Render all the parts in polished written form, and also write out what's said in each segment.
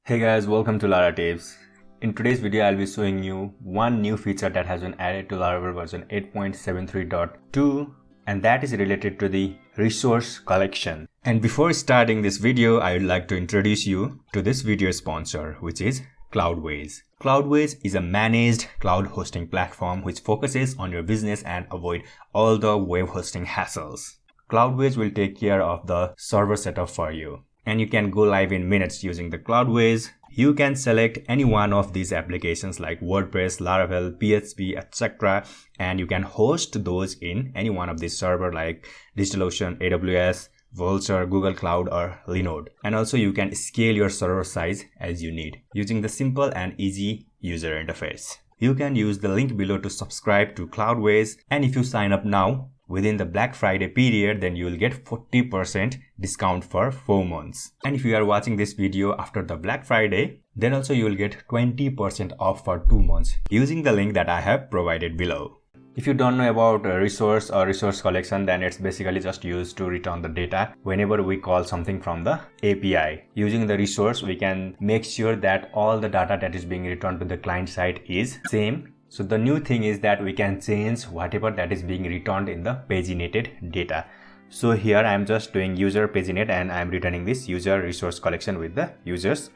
Hey guys, welcome to Laratips. In today's video, I'll be showing you one new feature that has been added to Laravel version 8.73.2, and that is related to the resource collection. And before starting this video, I would like to introduce you to this video sponsor, which is Cloudways. Cloudways is a managed cloud hosting platform which focuses on your business and avoid all the web hosting hassles. Cloudways will take care of the server setup for you, and you can go live in minutes using the Cloudways. You can select any one of these applications like WordPress, Laravel, PHP, etc. and you can host those in any one of these servers like DigitalOcean, AWS, Vultr, Google Cloud or Linode. And also you can scale your server size as you need using the simple and easy user interface. You can use the link below to subscribe to Cloudways, and if you sign up now within the Black Friday period, then you will get 40% discount for 4 months. And if you are watching this video after the Black Friday, then also you will get 20% off for 2 months using the link that I have provided below. If you don't know about resource or resource collection, then it's basically just used to return the data whenever we call something from the API. Using the resource, we can make sure that all the data that is being returned to the client side is same. So the new thing is that we can change whatever that is being returned in the paginated data. So here I am just doing user paginate and I am returning this user resource collection with the users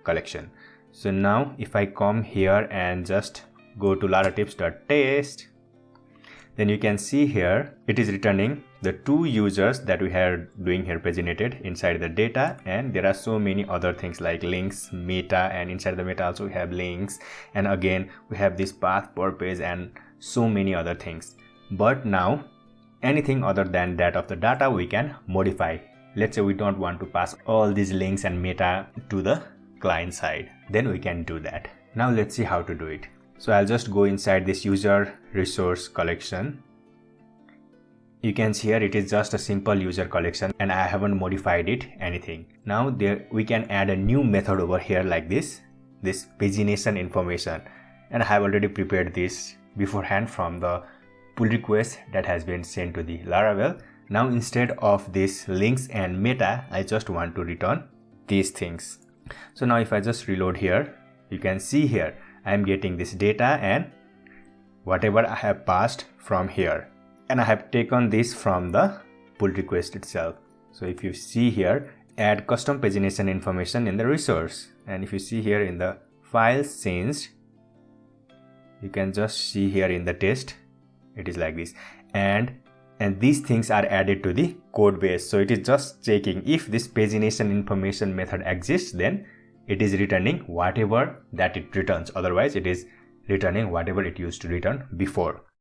collection. So now if I come here and just go to laratips.test, then you can see here it is returning the 2 users that we are doing here paginated inside the data, and there are so many other things like links, meta, and inside the meta also we have links, and again we have this path per page and so many other things. But now anything other than that of the data we can modify. Let's say we don't want to pass all these links and meta to the client side, then we can do that. Now let's see how to do it. So I'll just go inside this user resource collection. You can see here it is just a simple user collection and I haven't modified it anything. Now there we can add a new method over here like this pagination information, and I have already prepared this beforehand from the pull request that has been sent to the Laravel. Now instead of this links and meta, I just want to return these things. So now if I just reload here, you can see here I am getting this data and whatever I have passed from here, and I have taken this from the pull request itself. So if you see here, add custom pagination information in the resource, and if you see here in the files changed, you can just see here in the test it is like this, and these things are added to the code base. So it is just checking if this pagination information method exists, then it is returning whatever that it returns, otherwise it is returning whatever it used to return before.